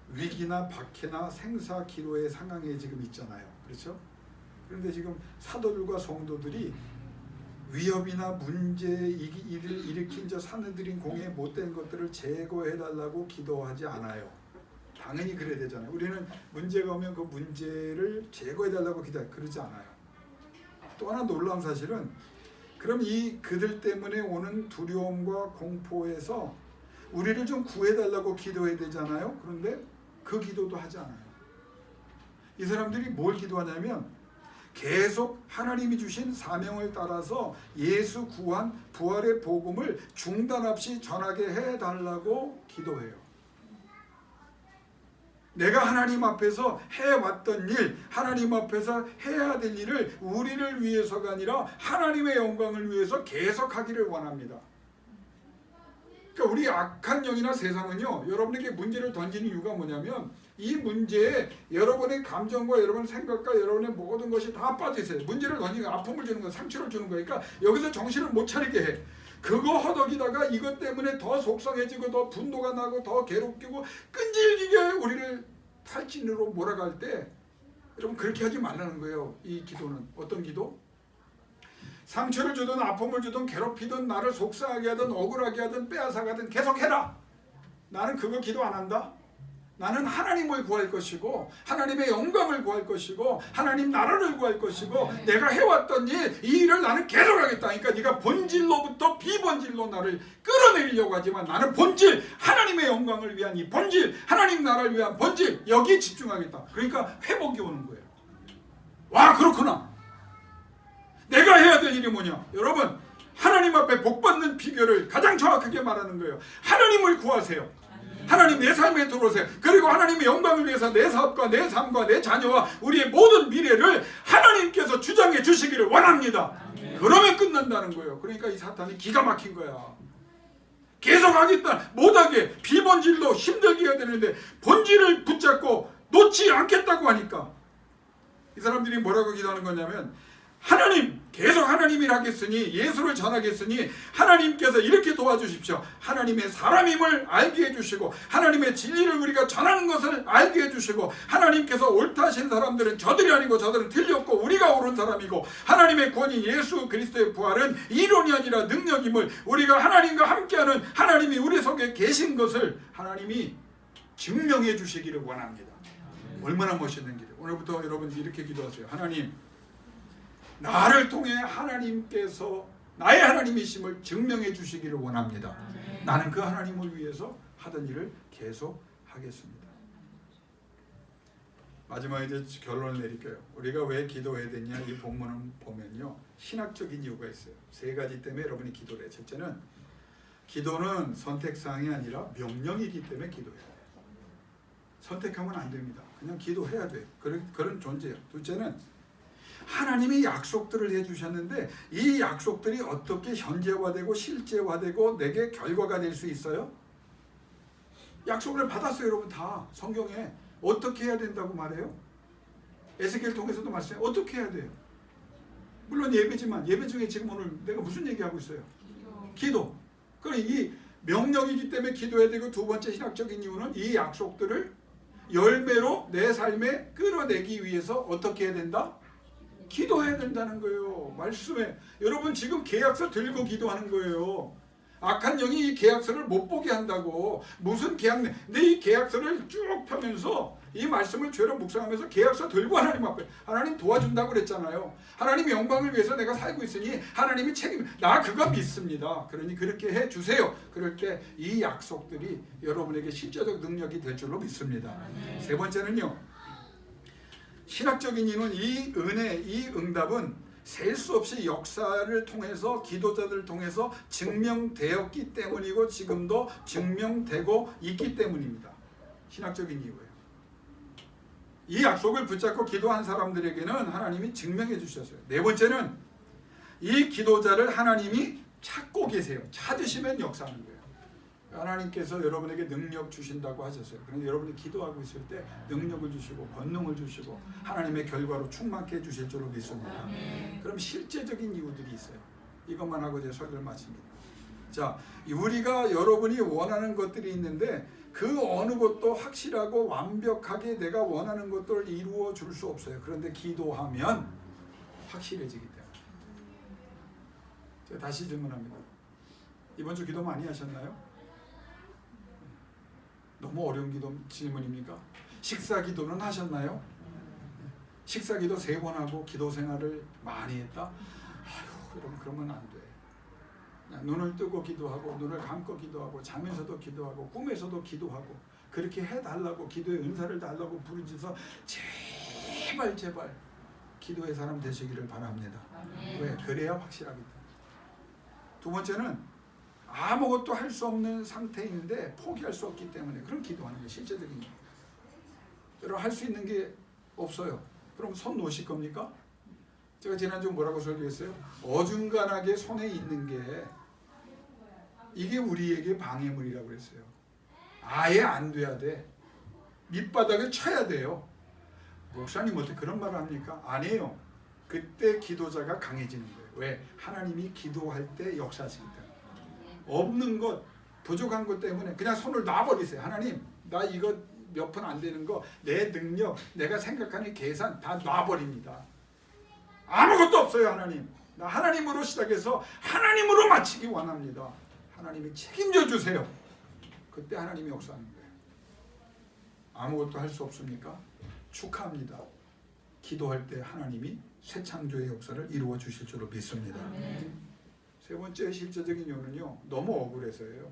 위기나 박해나 생사 기로의 상황에 지금 있잖아요. 그렇죠? 그런데 지금 사도들과 성도들이 위협이나 문제를 일으킨 저 사내들인 공의 못된 것들을 제거해달라고 기도하지 않아요. 당연히 그래야 되잖아요. 우리는 문제가 오면 그 문제를 제거해달라고 그러지 않아요. 또 하나 놀라운 사실은 그럼 이 그들 때문에 오는 두려움과 공포에서 우리를 좀 구해달라고 기도해야 되잖아요. 그런데 그 기도도 하지 않아요. 이 사람들이 뭘 기도하냐면 계속 하나님이 주신 사명을 따라서 예수 구한 부활의 복음을 중단 없이 전하게 해달라고 기도해요. 내가 하나님 앞에서 해왔던 일, 하나님 앞에서 해야 될 일을 우리를 위해서가 아니라 하나님의 영광을 위해서 계속하기를 원합니다. 그러니까 우리 악한 영이나 세상은요, 여러분에게 문제를 던지는 이유가 뭐냐면 이 문제에 여러분의 감정과 여러분의 생각과 여러분의 모든 것이 다 빠져있어요. 문제를 던지고 아픔을 주는 거야, 상처를 주는 거니까 여기서 정신을 못 차리게 해. 그거 허덕이다가 이것 때문에 더 속상해지고 더 분노가 나고 더 괴롭히고 끈질기게 우리를 탈진으로 몰아갈 때 여러분 그렇게 하지 말라는 거예요. 이 기도는 어떤 기도? 상처를 주든 아픔을 주든 괴롭히든 나를 속상하게 하든 억울하게 하든 빼앗아가든 계속해라. 나는 그거 기도 안 한다. 나는 하나님을 구할 것이고 하나님의 영광을 구할 것이고 하나님 나라를 구할 것이고 내가 해왔던 일, 이 일을 나는 계속하겠다. 그러니까 네가 본질로부터 비본질로 나를 끌어내리려고 하지만 나는 본질, 하나님의 영광을 위한 이 본질, 하나님 나라를 위한 본질, 여기에 집중하겠다. 그러니까 회복이 오는 거예요. 와, 그렇구나. 내가 해야 될 일이 뭐냐? 여러분, 하나님 앞에 복받는 비결을 가장 정확하게 말하는 거예요. 하나님을 구하세요. 하나님 내 삶에 들어오세요. 그리고 하나님의 영광을 위해서 내 사업과 내 삶과 내 자녀와 우리의 모든 미래를 하나님께서 주장해 주시기를 원합니다. 그러면 끝난다는 거예요. 그러니까 이 사탄이 기가 막힌 거야. 계속 하겠다, 못하게 비본질로 힘들게 해야 되는데 본질을 붙잡고 놓지 않겠다고 하니까 이 사람들이 뭐라고 기도하는 거냐면 하나님, 계속 하나님을 하겠으니 예수를 전하겠으니 하나님께서 이렇게 도와주십시오. 하나님의 사람임을 알게 해주시고 하나님의 진리를 우리가 전하는 것을 알게 해주시고 하나님께서 옳다 하신 사람들은 저들이 아니고 저들은 틀렸고 우리가 옳은 사람이고 하나님의 구원인 예수 그리스도의 부활은 이론이 아니라 능력임을 우리가 하나님과 함께하는 하나님이 우리 속에 계신 것을 하나님이 증명해 주시기를 원합니다. 얼마나 멋있는 길이에요. 오늘부터 여러분 이렇게 기도하세요. 하나님, 나를 통해 하나님께서 나의 하나님이심을 증명해 주시기를 원합니다. 나는 그 하나님을 위해서 하던 일을 계속 하겠습니다. 마지막에 이제 결론을 내릴게요. 우리가 왜 기도해야 되냐, 이 본문을 보면요, 신학적인 이유가 있어요. 세 가지 때문에 여러분이 기도를 해요. 첫째는 기도는 선택사항이 아니라 명령이기 때문에 기도해야 돼요. 선택하면 안 됩니다. 그냥 기도해야 돼요. 그런 존재예요. 둘째는 하나님이 약속들을 해주셨는데 이 약속들이 어떻게 현재화되고 실제화되고 내게 결과가 될 수 있어요? 약속을 받았어요. 여러분 다 성경에 어떻게 해야 된다고 말해요? 에스겔 통해서도 말씀해요. 어떻게 해야 돼요? 물론 예배지만 예배 중에 지금 오늘 내가 무슨 얘기하고 있어요? 기도. 그럼 이 명령이기 때문에 기도해야 되고, 두 번째 신학적인 이유는 이 약속들을 열매로 내 삶에 끌어내기 위해서 어떻게 해야 된다? 기도해야 된다는 거예요. 말씀에 여러분 지금 계약서 들고 기도하는 거예요. 악한 영이 이 계약서를 못 보게 한다고. 무슨 계약? 근데 이 계약서를 쭉 펴면서 이 말씀을 죄로 묵상하면서 계약서 들고 하나님 앞에, 하나님 도와준다고 그랬잖아요. 하나님 영광을 위해서 내가 살고 있으니 하나님이 책임, 나 그거 믿습니다. 그러니 그렇게 해주세요. 그럴 때 이 약속들이 여러분에게 실제적 능력이 될 줄로 믿습니다. 세 번째는요, 신학적인 이유는 이 은혜, 이 응답은 셀 수 없이 역사를 통해서, 기도자들을 통해서 증명되었기 때문이고 지금도 증명되고 있기 때문입니다. 신학적인 이유예요. 이 약속을 붙잡고 기도한 사람들에게는 하나님이 증명해 주셨어요. 네 번째는 이 기도자를 하나님이 찾고 계세요. 찾으시면 역사하는 거예요. 하나님께서 여러분에게 능력 주신다고 하셨어요. 그런데 여러분이 기도하고 있을 때 능력을 주시고 권능을 주시고 하나님의 결과로 충만케 해주실 줄로 믿습니다. 그럼 실제적인 이유들이 있어요. 이것만 하고 제 설교를 마칩니다. 자, 우리가 여러분이 원하는 것들이 있는데 그 어느 것도 확실하고 완벽하게 내가 원하는 것들을 이루어 줄 수 없어요. 그런데 기도하면 확실해지기 때문에. 제가 다시 질문합니다. 이번 주 기도 많이 하셨나요? 너무 어려운 기도 질문입니까? 식사 기도는 하셨나요? 식사 기도 3번 하고 기도 생활을 많이 했다? 아휴, 여러분 그러면 안 돼. 그냥 눈을 뜨고 기도하고 눈을 감고 기도하고 잠에서도 기도하고 꿈에서도 기도하고 그렇게 해달라고, 기도의 은사를 달라고 부르짖어서 제발 기도의 사람 되시기를 바랍니다. 왜? 그래야 확실하기 때문에. 두 번째는 아무것도 할 수 없는 상태인데 포기할 수 없기 때문에 그런 기도하는 게 실제적인 거예요. 여러분 할 수 있는 게 없어요. 그럼 손 놓으실 겁니까? 제가 지난주 뭐라고 설교했어요? 어중간하게 손에 있는 게 이게 우리에게 방해물이라고 그랬어요. 아예 안 돼야 돼. 밑바닥을 쳐야 돼요. 목사님 어떻게 그런 말을 합니까? 아니에요. 그때 기도자가 강해지는 거예요. 왜? 하나님이 기도할 때 역사하시기 때문에. 없는 것, 부족한 것 때문에 그냥 손을 놔버리세요. 하나님, 나 이거 몇 푼 안 되는 거, 내 능력, 내가 생각하는 계산 다 놔버립니다. 아무것도 없어요. 하나님, 나 하나님으로 시작해서 하나님으로 마치기 원합니다. 하나님이 책임져 주세요. 그때 하나님이 역사하는 거예요. 아무것도 할 수 없습니까? 축하합니다. 기도할 때 하나님이 새 창조의 역사를 이루어 주실 줄로 믿습니다. 세 번째 실제적인 이유는요, 너무 억울해서예요.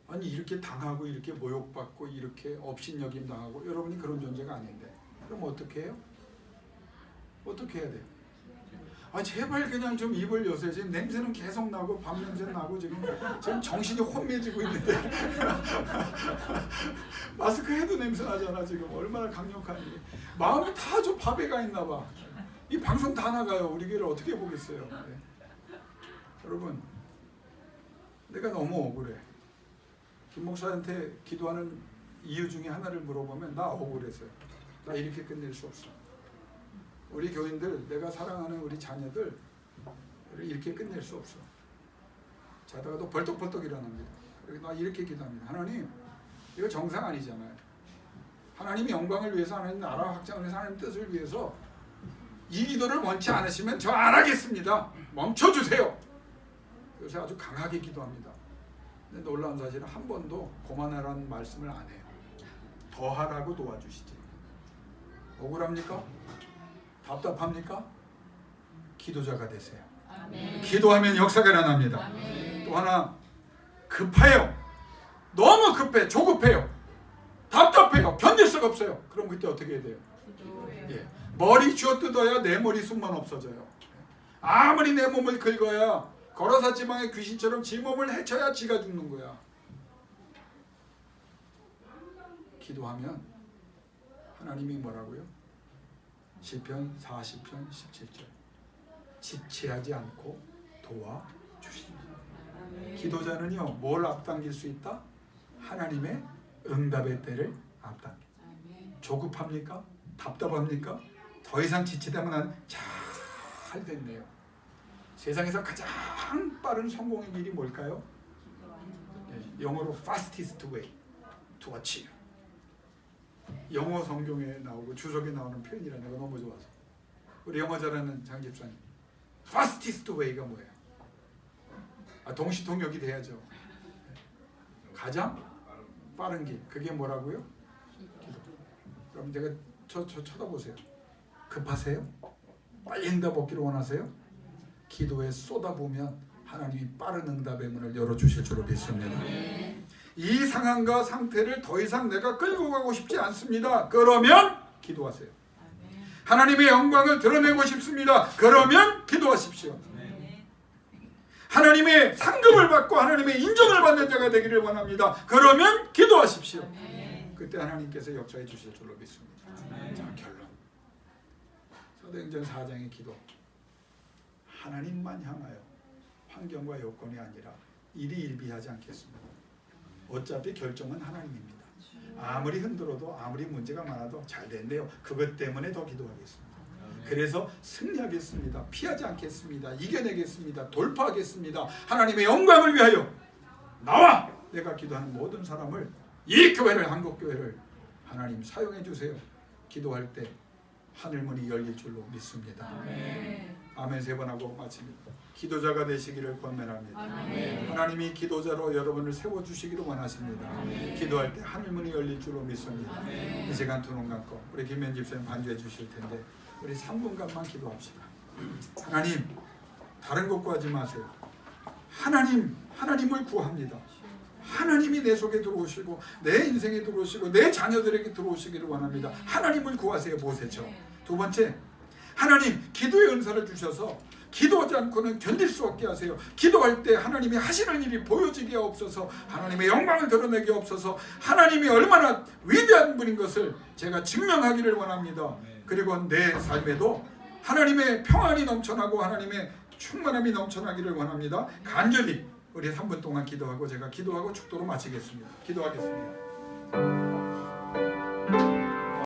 아니 이렇게 당하고 이렇게 모욕받고 이렇게 업신여김 당하고, 여러분이 그런 존재가 아닌데 그럼 어떻게 해요? 어떻게 해야 돼요? 아 제발 그냥 좀 입을 여세요. 지금 냄새는 계속 나고 밥 냄새 나고 지금 정신이 혼미해지고 있는데 마스크 해도 냄새 나잖아. 지금 얼마나 강력하니. 마음이 다 좀 밥에 가 있나 봐. 이 방송 다 나가요. 우리 교회를 어떻게 보겠어요. 네. 여러분, 내가 너무 억울해. 김 목사한테 기도하는 이유 중에 하나를 물어보면 나 억울해서요. 나 이렇게 끝낼 수 없어. 우리 교인들, 내가 사랑하는 우리 자녀들 이렇게 끝낼 수 없어. 자다가도 벌떡벌떡 일어납니다. 그리고 나 이렇게 기도합니다. 하나님, 이거 정상 아니잖아요. 하나님의 영광을 위해서, 하나님 나라 확장을 위해서, 하나님 뜻을 위해서 이 기도를 원치 않으시면 저 안 하겠습니다. 멈춰주세요. 요새 아주 강하게 기도합니다. 근데 놀라운 사실은 한 번도 그만하라는 말씀을 안 해요. 더 하라고 도와주시지. 억울합니까? 답답합니까? 기도자가 되세요. 아멘. 기도하면 역사가 일어납니다. 아멘. 또 하나, 급해요. 너무 급해. 조급해요. 답답해요. 견딜 수가 없어요. 그럼 그때 어떻게 해야 돼요? 예. 머리 쥐어뜯어야 내 머리숱만 없어져요. 아무리 내 몸을 긁어야 거라사 지방의 귀신처럼 지 몸을 해쳐야 지가 죽는 거야. 기도하면 하나님이 뭐라고요? 시편 40편 17절 지체하지 않고 도와주십니다. 기도자는요, 뭘 앞당길 수 있다? 하나님의 응답의 때를 앞당겨. 조급합니까? 답답합니까? 더 이상 지체되면 난 잘 됐네요. 세상에서 가장 빠른 성공의 길이 뭘까요? 영어로 fastest way to achieve. 영어 성경에 나오고 주석에 나오는 표현이라 내가 너무 좋아서. 우리 영어 잘하는 장 집사님, fastest way가 뭐예요? 동시통역이 돼야죠. 가장 빠른 길, 그게 뭐라고요? 기도. 그럼 제가 저 쳐다보세요. 급하세요? 빨리 응답 얻기를 원하세요? 기도에 쏟아부으면 하나님이 빠른 응답의 문을 열어주실 줄로 믿습니다. 이 상황과 상태를 더 이상 내가 끌고 가고 싶지 않습니다. 그러면 기도하세요. 하나님의 영광을 드러내고 싶습니다. 그러면 기도하십시오. 하나님의 상급을 받고 하나님의 인정을 받는 자가 되기를 원합니다. 그러면 기도하십시오. 그때 하나님께서 역사해 주실 줄로 믿습니다. 자, 결론. 사도행전 4장의 기도. 하나님만 향하여 환경과 여건이 아니라 일희일비하지 않겠습니다. 어차피 결정은 하나님입니다. 아무리 흔들어도 아무리 문제가 많아도 잘 된대요. 그것 때문에 더 기도하겠습니다. 그래서 승리하겠습니다. 피하지 않겠습니다. 이겨내겠습니다. 돌파하겠습니다. 하나님의 영광을 위하여 나와 내가 기도하는 모든 사람을, 이 교회를, 한국교회를 하나님 사용해 주세요. 기도할 때 하늘문이 열릴 줄로 믿습니다. 아멘 3번 하고 마칩니다. 기도자가 되시기를 권면합니다. 하나님이 기도자로 여러분을 세워주시기를 원하십니다. 기도할 때 하늘문이 열릴 줄로 믿습니다. 이 시간 두 눈 감고 우리 김현 집사님 반주해 주실 텐데 우리 3분간만 기도합시다. 하나님, 다른 것 구하지 마세요. 하나님을 구합니다. 하나님이 내 속에 들어오시고 내 인생에 들어오시고 내 자녀들에게 들어오시기를 원합니다. 하나님을 구하세요. 모세처럼. 두 번째, 하나님 기도의 은사를 주셔서 기도하지 않고는 견딜 수 없게 하세요. 기도할 때 하나님이 하시는 일이 보여지게 없어서 하나님의 영광을 드러내게 없어서 하나님이 얼마나 위대한 분인 것을 제가 증명하기를 원합니다. 그리고 내 삶에도 하나님의 평안이 넘쳐나고 하나님의 충만함이 넘쳐나기를 원합니다. 간절히 우리 3분 동안 기도하고 제가 기도하고 축도로 마치겠습니다. 기도하겠습니다.